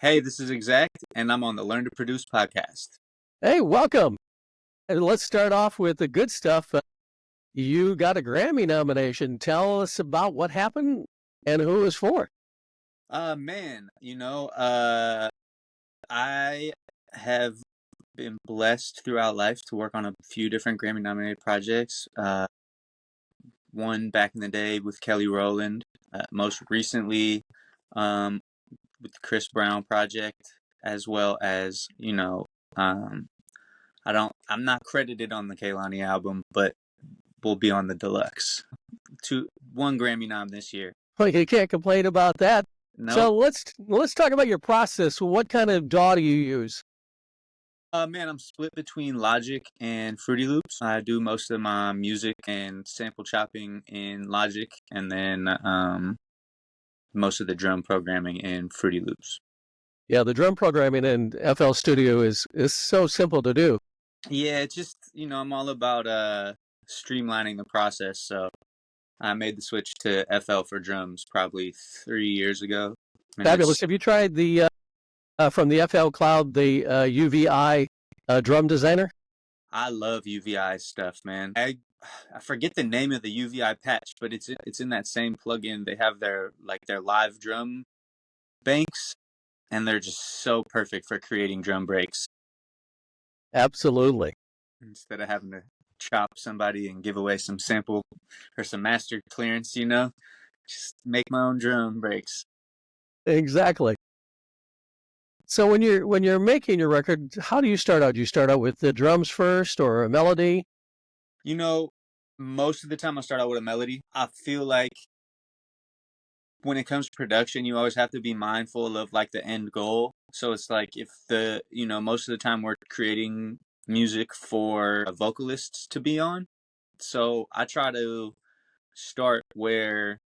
Hey, this is Ekzakt, and I'm on the Learn to Produce podcast. Hey, welcome. And let's start off with the good stuff. You got a Grammy nomination. Tell us about what happened and who it was for. Man, I have been blessed throughout life to work on a few different Grammy nominated projects. One back in the day with Kelly Rowland, most recently um, with the Chris Brown project, as well as, I'm not credited on the Kehlani album, but will be on the deluxe. One Grammy nom this year. Well, you can't complain about that. Nope. So let's talk about your process. What kind of DAW do you use? Man, I'm split between Logic and Fruity Loops. I do most of my music and sample chopping in Logic, and then most of the drum programming in Fruity Loops. Yeah, the drum programming in FL Studio is so simple to do. Yeah, it's just, I'm all about streamlining the process. So I made the switch to FL for drums probably 3 years ago. Fabulous. Have you tried the from the FL Cloud, the UVI drum designer? I love UVI stuff, man. I forget the name of the UVI patch, but it's in that same plugin. They have their live drum banks, and they're just so perfect for creating drum breaks Absolutely. instead of having to chop somebody and give away some sample or some master clearance. Just make my own drum breaks. Exactly. So when you're making your record, how do you start out? Do you start out with the drums first or a melody? Most of the time I start out with a melody. I feel like when it comes to production, you always have to be mindful of like the end goal. So it's like if most of the time we're creating music for vocalists to be on. So I try to start where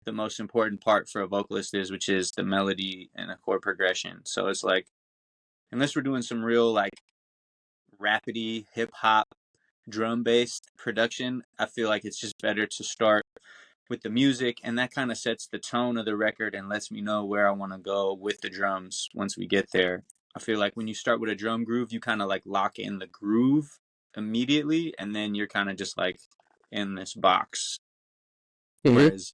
the most important part for a vocalist is, which is the melody and a chord progression. So it's like, unless we're doing some real like rapidy hip hop drum based production, I feel like it's just better to start with the music, and that kind of sets the tone of the record and lets me know where I want to go with the drums once we get there. I feel like when you start with a drum groove, you kind of like lock in the groove immediately, and then you're kind of just like in this box. Mm-hmm. Whereas,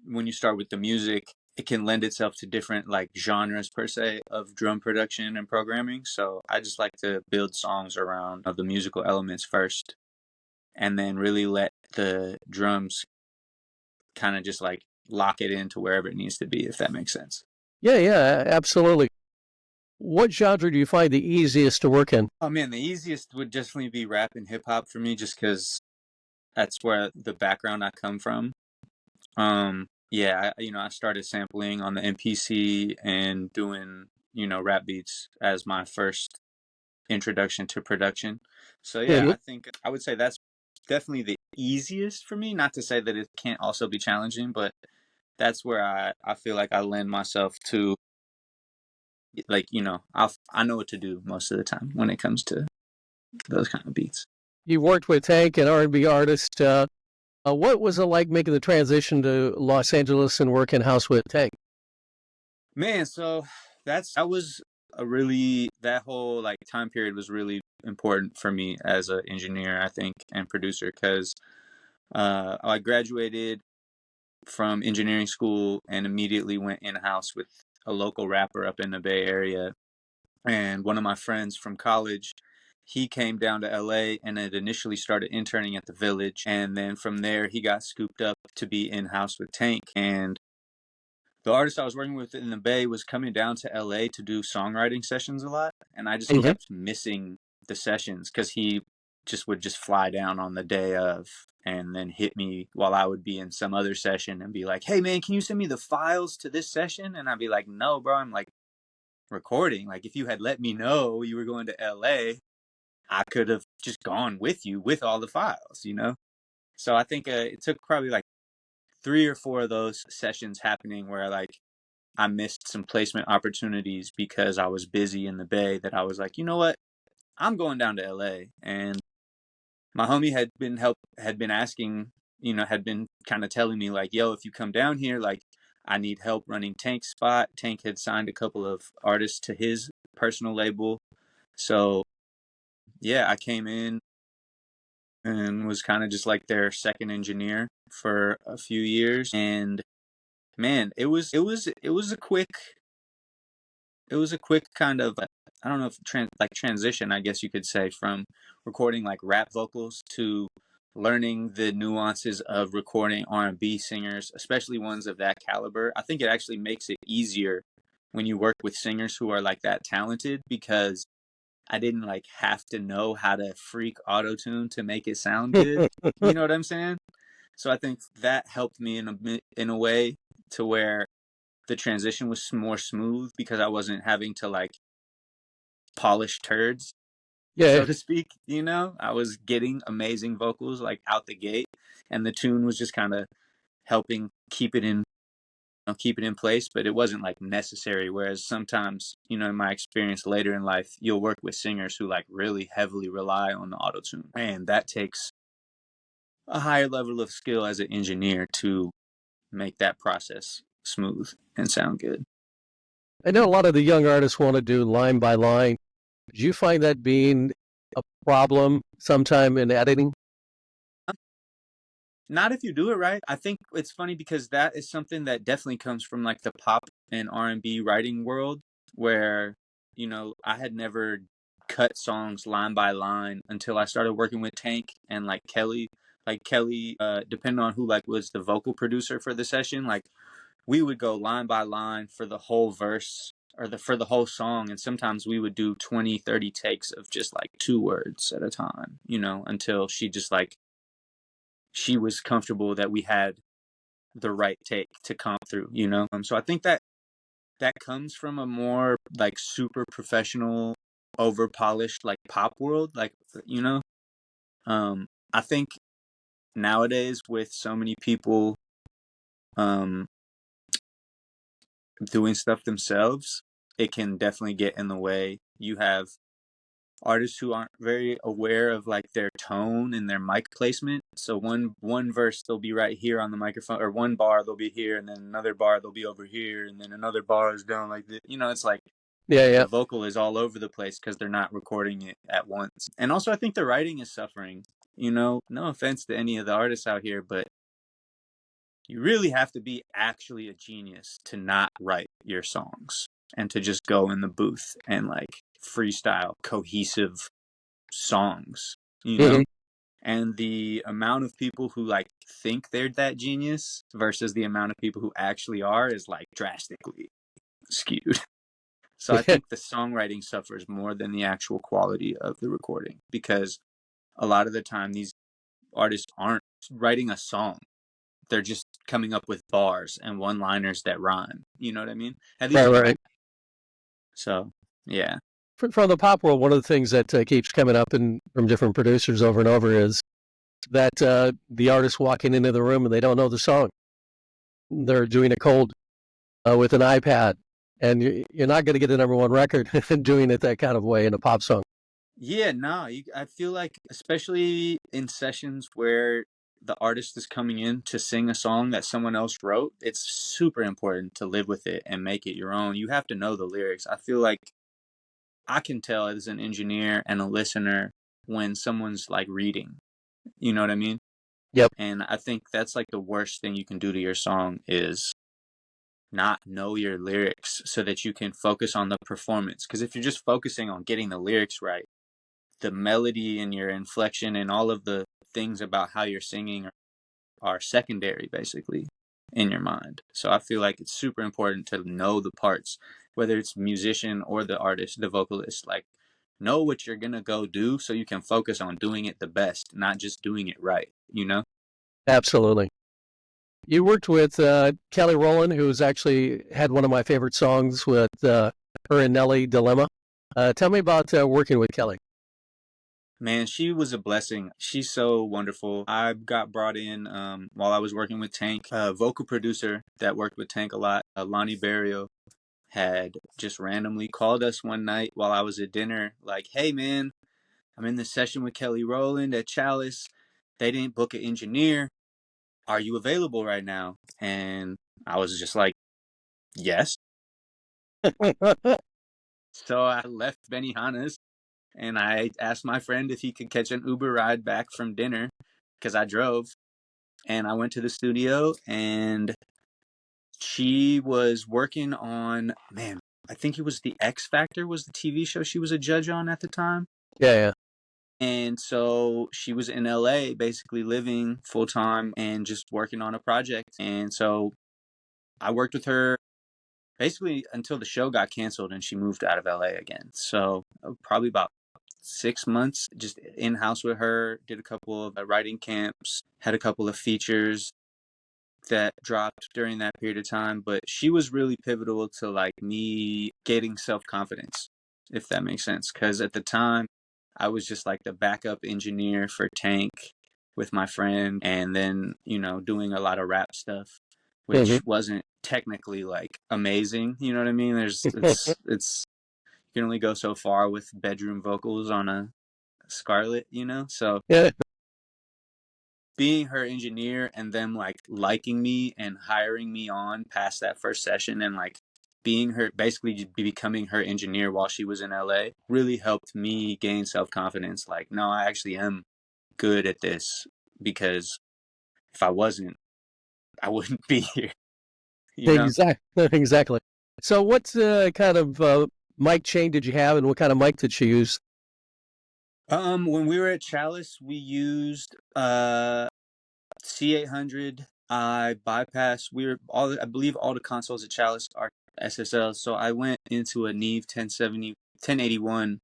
when you start with the music, it can lend itself to different like genres per se of drum production and programming. So I just like to build songs around the musical elements first, and then really let the drums kind of just like lock it into wherever it needs to be, if that makes sense. Yeah, absolutely. What genre do you find the easiest to work in? Oh man, the easiest would definitely be rap and hip hop for me, just because that's where the background I come from. Yeah, I started sampling on the MPC and doing rap beats as my first introduction to production. So yeah, Mm-hmm. I think I would say that's definitely the easiest for me. Not to say that it can't also be challenging, but that's where I feel like I lend myself to, like, I know what to do most of the time when it comes to those kind of beats. You worked with Tank, an R&B artist. What was it like making the transition to Los Angeles and working house with Tank? Man, so that whole like time period was really important for me as an engineer, I think, and producer, because I graduated from engineering school and immediately went in house with a local rapper up in the Bay Area. And one of my friends from college, he came down to LA and had initially started interning at the Village, and then from there he got scooped up to be in house with Tank. And the artist I was working with in the Bay was coming down to LA to do songwriting sessions a lot, and I just Mm-hmm. kept missing the sessions because he would just fly down on the day of and then hit me while I would be in some other session and be like, "Hey man, can you send me the files to this session?" And I'd be like, "No, bro, I'm like recording. Like, if you had let me know you were going to LA, I could have just gone with you with all the files." So I think it took probably like 3 or 4 of those sessions happening where like I missed some placement opportunities because I was busy in the Bay, that I was like, you know what? I'm going down to LA. And my homie had been asking, had been kind of telling me like, yo, if you come down here, like I need help running Tank's spot. Tank had signed a couple of artists to his personal label. So yeah, I came in and was kind of just like their second engineer for a few years. And man, it was a quick kind of, I don't know if transition, I guess you could say, from recording like rap vocals to learning the nuances of recording R&B singers, especially ones of that caliber. I think it actually makes it easier when you work with singers who are like that talented, because I didn't like have to know how to freak auto tune to make it sound good. You know what I'm saying? So I think that helped me in a way to where the transition was more smooth, because I wasn't having to like polish turds, Yeah. so to speak. I was getting amazing vocals like out the gate, and the tune was just kind of helping keep it in place, but it wasn't like necessary. Whereas sometimes, in my experience later in life, you'll work with singers who like really heavily rely on the auto tune, and that takes a higher level of skill as an engineer to make that process smooth and sound good. I know a lot of the young artists want to do line by line. Did you find that being a problem sometime in editing? Not if you do it right. I think it's funny because that is something that definitely comes from like the pop and R&B writing world, where I had never cut songs line by line until I started working with Tank and like Kelly. Like Kelly, depending on who like was the vocal producer for the session, like we would go line by line for the whole verse or for the whole song, and sometimes we would do 20-30 takes of just like two words at a time, until she was comfortable that we had the right take to comp through. So I think that comes from a more like super professional, over polished like pop world, like you know. I think nowadays with so many people um doing stuff themselves, it can definitely get in the way. You have artists who aren't very aware of like their tone and their mic placement. So one verse they'll be right here on the microphone, or one bar they'll be here, and then another bar they'll be over here, and then another bar is down like this. It's like Yeah, the yeah. vocal is all over the place because they're not recording it at once. And also I think the writing is suffering. No offense to any of the artists out here, but you really have to be actually a genius to not write your songs and to just go in the booth and like freestyle cohesive songs, you know? Mhm. And the amount of people who like think they're that genius versus the amount of people who actually are is like drastically skewed. So I Yeah. think the songwriting suffers more than the actual quality of the recording, because a lot of the time these artists aren't writing a song. They're just coming up with bars and one-liners that rhyme. You know what I mean? At least Right, in right. my. So, yeah. From the pop world, one of the things that keeps coming up from different producers over and over is that the artist walking into the room and they don't know the song. They're doing a cold with an iPad, and you're not going to get a number one record doing it that kind of way in a pop song. Yeah, no, I feel like, especially in sessions where the artist is coming in to sing a song that someone else wrote, it's super important to live with it and make it your own. You have to know the lyrics. I feel like I can tell as an engineer and a listener when someone's like reading. You know what I mean? Yep, And I think that's like the worst thing you can do to your song is not know your lyrics so that you can focus on the performance. Because if you're just focusing on getting the lyrics right, the melody and your inflection and all of the things about how you're singing are secondary basically in your mind. So I feel like it's super important to know the parts, whether it's musician or the artist, the vocalist, like know what you're going to go do so you can focus on doing it the best, not just doing it right? absolutely. You worked with Kelly Rowland, who's actually had one of my favorite songs with her and Nelly, Dilemma. Tell me about working with Kelly. Man, she was a blessing. She's so wonderful. I got brought in while I was working with Tank. A vocal producer that worked with Tank a lot, Lonnie Barrio, had just randomly called us one night while I was at dinner, like, hey man, I'm in this session with Kelly Rowland at Chalice. They didn't book an engineer. Are you available right now? And I was just like, yes. So I left Benihana's and I asked my friend if he could catch an Uber ride back from dinner because I drove. And I went to the studio and she was working on, man, I think it was the X Factor was the TV show she was a judge on at the time. Yeah, yeah. And so she was in LA basically living full time and just working on a project. And so I worked with her basically until the show got canceled and she moved out of LA again. So probably about 6 months just in house with her, did a couple of writing camps, had a couple of features that dropped during that period of time. But she was really pivotal to like me getting self-confidence, if that makes sense. Because at the time, I was just like the backup engineer for Tank with my friend, and then, doing a lot of rap stuff, Hmm. which wasn't technically like amazing. You know what I mean? It's you can only go so far with bedroom vocals on a Scarlett. So Yeah. being her engineer and them like liking me and hiring me on past that first session and like being her, basically just becoming her engineer while she was in LA, really helped me gain self-confidence. Like, no, I actually am good at this, because if I wasn't, I wouldn't be here, you know? Exactly. Exactly. So, what kind of mic chain did you have, and what kind of mic did she use? When we were at Chalice, we used C800. I bypassed. I believe all the consoles at Chalice are SSL. So I went into a Neve 1070, 1081,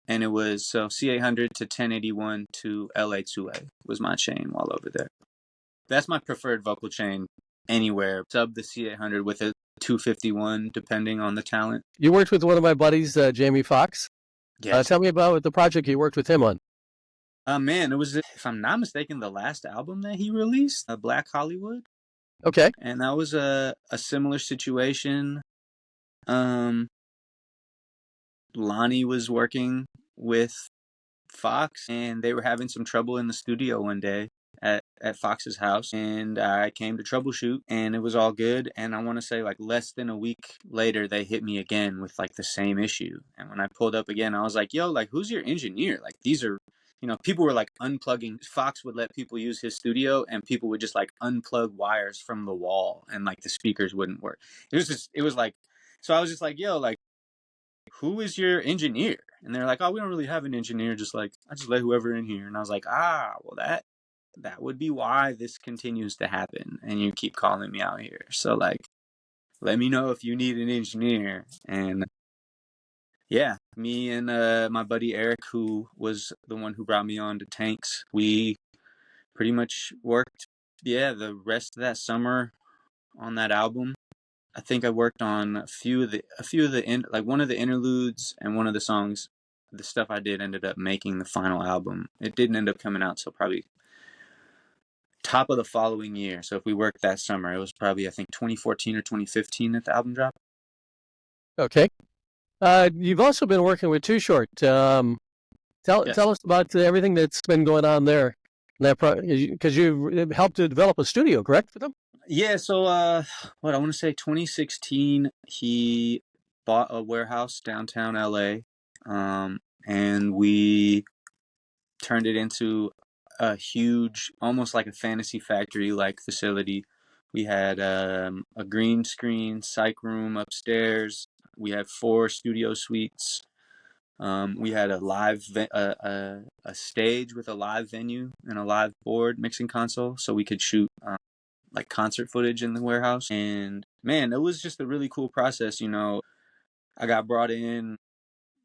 and it was so C800 to 1081 to LA2A was my chain while over there. That's my preferred vocal chain anywhere. Sub the C800 with a 251, depending on the talent. You worked with one of my buddies, Jamie Foxx. Yes. Tell me about the project you worked with him on. Man, it was, if I'm not mistaken, the last album that he released, Black Hollywood. Okay. And that was a similar situation. Um, Lonnie was working with Fox, and they were having some trouble in the studio one day at Fox's house, and I came to troubleshoot, and it was all good. And I want to say like less than a week later, they hit me again with like the same issue. And when I pulled up again, I was like, yo, like, who's your engineer? Like, these are, people were like unplugging. Fox would let people use his studio, and people would just like unplug wires from the wall, and like the speakers wouldn't work. It was like, so I was just like, yo, like, who is your engineer? And they're like, oh, we don't really have an engineer. Just like, I just let whoever in here. And I was like, well, that would be why this continues to happen. And you keep calling me out here. So like, let me know if you need an engineer. And yeah, me and my buddy Eric, who was the one who brought me on to Tanks, we pretty much worked, the rest of that summer on that album. I think I worked on a few of the like one of the interludes and one of the songs. The stuff I did ended up making the final album. It didn't end up coming out till probably top of the following year. So if we worked that summer, it was probably, I think, 2014 or 2015 that the album dropped. Okay. You've also been working with Too Short. Yes. Tell us about everything that's been going on there. Because you helped to develop a studio, correct, for them? Yeah. So what I want to say, 2016, he bought a warehouse downtown LA, and we turned it into a huge, almost like a fantasy factory like facility. We had a green screen psych room upstairs. We had 4 studio suites. We had a stage with a live venue and a live board mixing console, so we could shoot like concert footage in the warehouse. And man, it was just a really cool process. I got brought in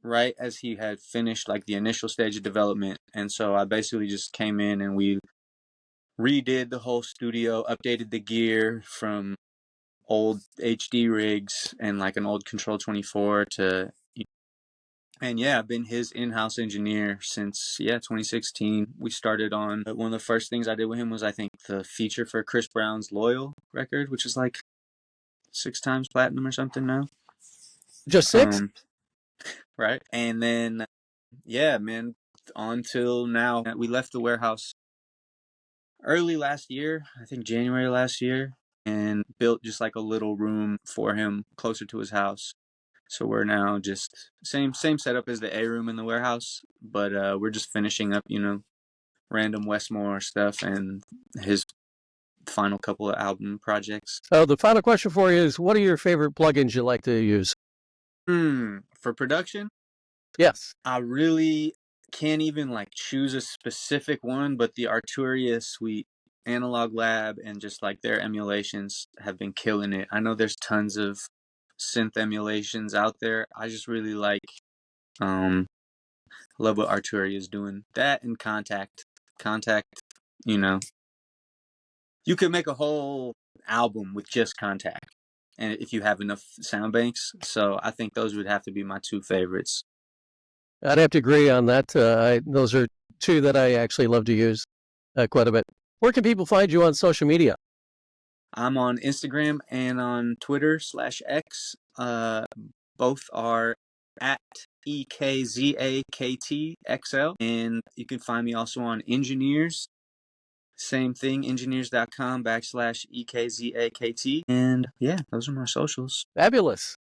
right as he had finished like the initial stage of development. And so I basically just came in and we redid the whole studio, updated the gear from old HD rigs and like an old Control 24 to, and yeah, I've been his in-house engineer since 2016. We started on one of the first things I did with him was, I think, the feature for Chris Brown's Loyal record, which is like 6 times platinum or something now. Just 6? Um, right. And then yeah, man, on till now. We left the warehouse early last year, I think January last year. and built just like a little room for him closer to his house. So we're now just same setup as the A room in the warehouse, but we're just finishing up, random Westmore stuff and his final couple of album projects. So the final question for you is, what are your favorite plugins you like to use? For production, Yes. I really can't even like choose a specific one, but the Arturia suite, Analog Lab, and just like their emulations have been killing it. I know there's tons of synth emulations out there. I just really love what Arturia is doing. That and Contact, you know, you could make a whole album with just Contact, and if you have enough sound banks. So I think those would have to be my two favorites. I'd have to agree on that. Those are two that I actually love to use quite a bit. Where can people find you on social media? I'm on Instagram and on Twitter/X. Both are at EKZAKTXL. And you can find me also on Engineers. Same thing, engineers.com/EKZAKT. And yeah, those are my socials. Fabulous.